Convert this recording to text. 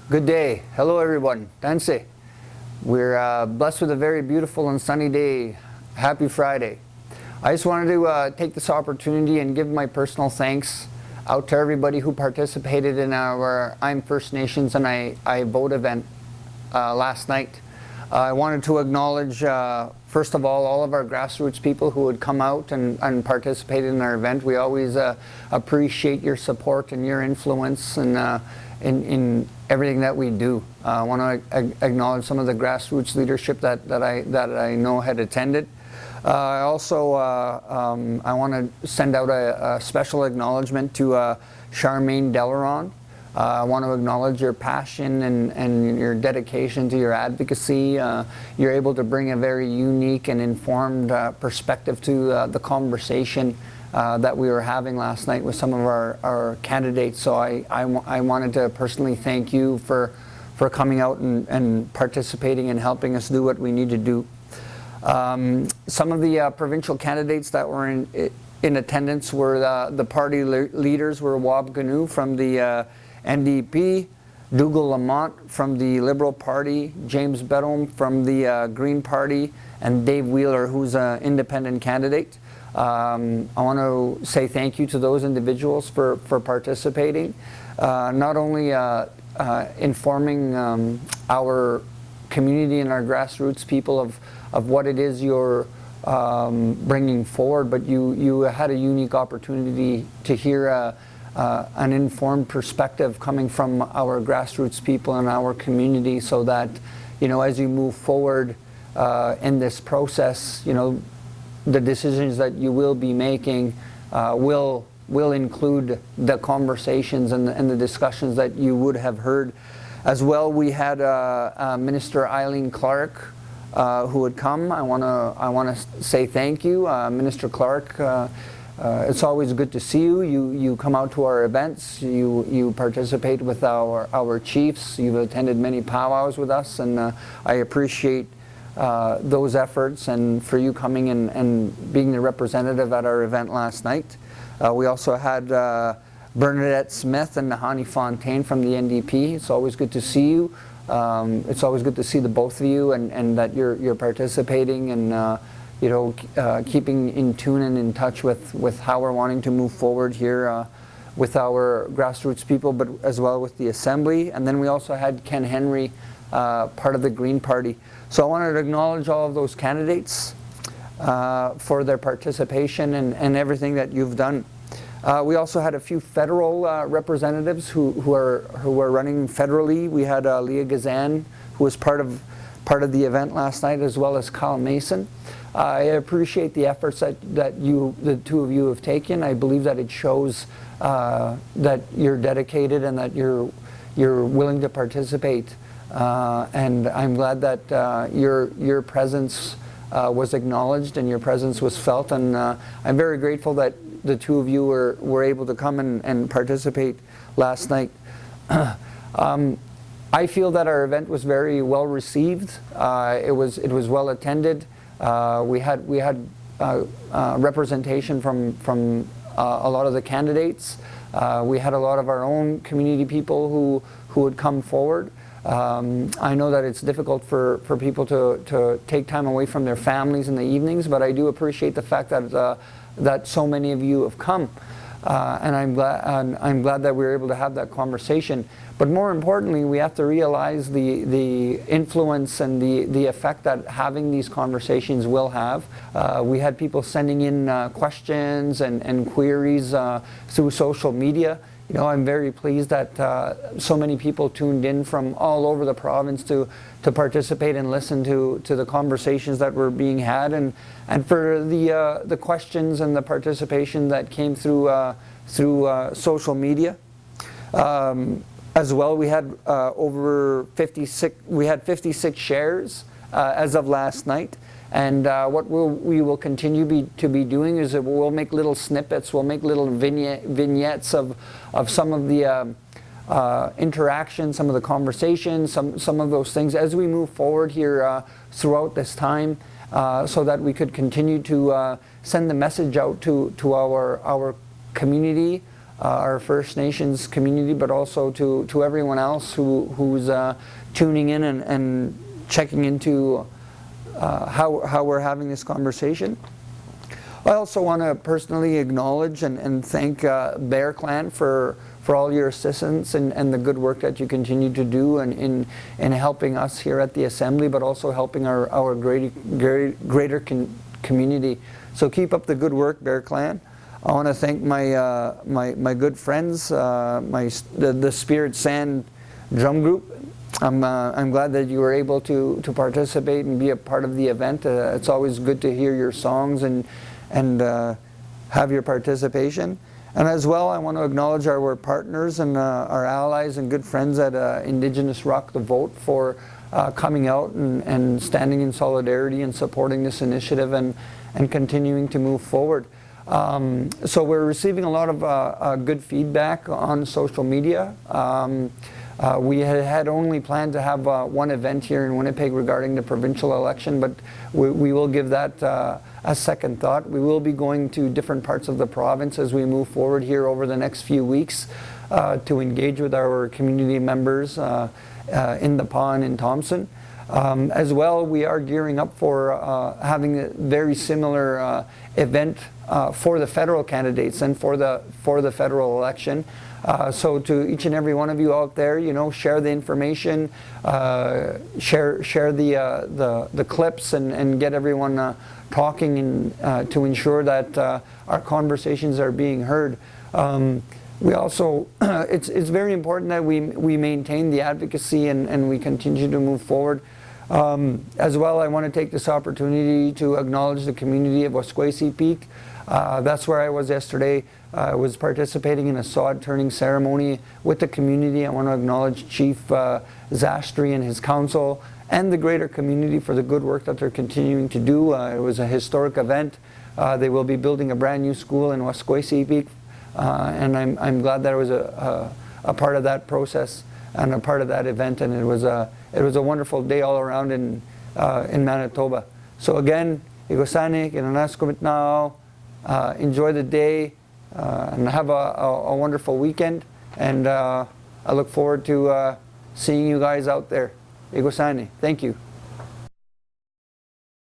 Good day. Hello everyone. Danse. We're blessed with a very beautiful and sunny day. Happy Friday. I just wanted to take this opportunity and give my personal thanks out to everybody who participated in our I'm First Nations and I Vote event last night. I wanted to acknowledge, first of all of our grassroots people who would come out and participate in our event. We always appreciate your support and your influence and in everything that we do. I want to acknowledge some of the grassroots leadership that I know had attended. I also I want to send out a special acknowledgement to Charmaine Delaron. I want to acknowledge your passion and your dedication to your advocacy. You're able to bring a very unique and informed perspective to the conversation that we were having last night with some of our candidates. So I wanted to personally thank you for coming out and participating and helping us do what we need to do. Some of the provincial candidates that were in attendance were the party leaders were Wab Ganu from the NDP, Dougal Lamont from the Liberal Party, James Bedome from the Green Party, and Dave Wheeler, who's an independent candidate. I want to say thank you to those individuals for participating, not only informing our community and our grassroots people of what it is you're bringing forward, but you had a unique opportunity to hear an informed perspective coming from our grassroots people in our community, so that, you know, as you move forward in this process, you know, the decisions that you will be making will include the conversations and the discussions that you would have heard. As well, we had Minister Eileen Clark who would come. I want to say thank you, Minister Clark. It's always good to see you. You come out to our events. You participate with our chiefs. You've attended many powwows with us, and I appreciate those efforts and for you coming and being the representative at our event last night. We also had Bernadette Smith and Nahani Fontaine from the NDP. It's always good to see you. It's always good to see the both of you and that you're participating and you know, keeping in tune and in touch with how we're wanting to move forward here with our grassroots people, but as well with the Assembly. And then we also had Ken Henry, part of the Green Party. So I wanted to acknowledge all of those candidates for their participation and everything that you've done. We also had a few federal representatives who are running federally. We had Leah Gazan, who was part of the event last night, as well as Kyle Mason. I appreciate the efforts that the two of you have taken. I believe that it shows that you're dedicated and that you're willing to participate. And I'm glad that your presence was acknowledged and your presence was felt. And I'm very grateful that the two of you were able to come and participate last night. I feel that our event was very well received. It was well attended. We had representation from a lot of the candidates. We had a lot of our own community people who would come forward. I know that it's difficult for people to take time away from their families in the evenings, but I do appreciate the fact that so many of you have come. And I'm glad that we were able to have that conversation. But more importantly, we have to realize the influence and the effect that having these conversations will have. We had people sending in questions and queries through social media. You know, I'm very pleased that so many people tuned in from all over the province to participate and listen to the conversations that were being had, and for the questions and the participation that came through social media. As well, we had over 56. We had 56 shares as of last night. And what we will continue to be doing is that we'll make little snippets, we'll make little vignettes of some of the interactions, some of the conversations, some of those things as we move forward here throughout this time, so that we could continue to send the message out to our community our First Nations community, but also to everyone else who's tuning in and checking into how we're having this conversation. I also want to personally acknowledge and thank Bear Clan for all your assistance and the good work that you continue to do in helping us here at the Assembly, but also helping our greater community. So keep up the good work, Bear Clan. I want to thank my good friends, the Spirit Sand Drum Group. I'm glad that you were able to participate and be a part of the event. It's always good to hear your songs and have your participation. And as well, I want to acknowledge our partners and our allies and good friends at Indigenous Rock the Vote for coming out and standing in solidarity and supporting this initiative and continuing to move forward. So we're receiving a lot of good feedback on social media. We had only planned to have one event here in Winnipeg regarding the provincial election, but we will give that a second thought. We will be going to different parts of the province as we move forward here over the next few weeks to engage with our community members in the PA and in Thompson. As well, we are gearing up for having a very similar event for the federal candidates and for the federal election. So to each and every one of you out there, share the information, share the clips, and get everyone talking and to ensure that our conversations are being heard. We also, it's very important that we maintain the advocacy and we continue to move forward. As well, I want to take this opportunity to acknowledge the community of Wasquesie Peak. That's where I was yesterday. I was participating in a sod turning ceremony with the community. I want to acknowledge Chief Zastry and his council and the greater community for the good work that they're continuing to do. It was a historic event. They will be building a brand new school in Wasquesie Peak, and I'm glad that I was a part of that process and a part of that event, and it was a wonderful day all around in Manitoba. So again, Igosani, Kinanaskumit now. Enjoy the day and have a wonderful weekend, and I look forward to seeing you guys out there. Igosani, thank you.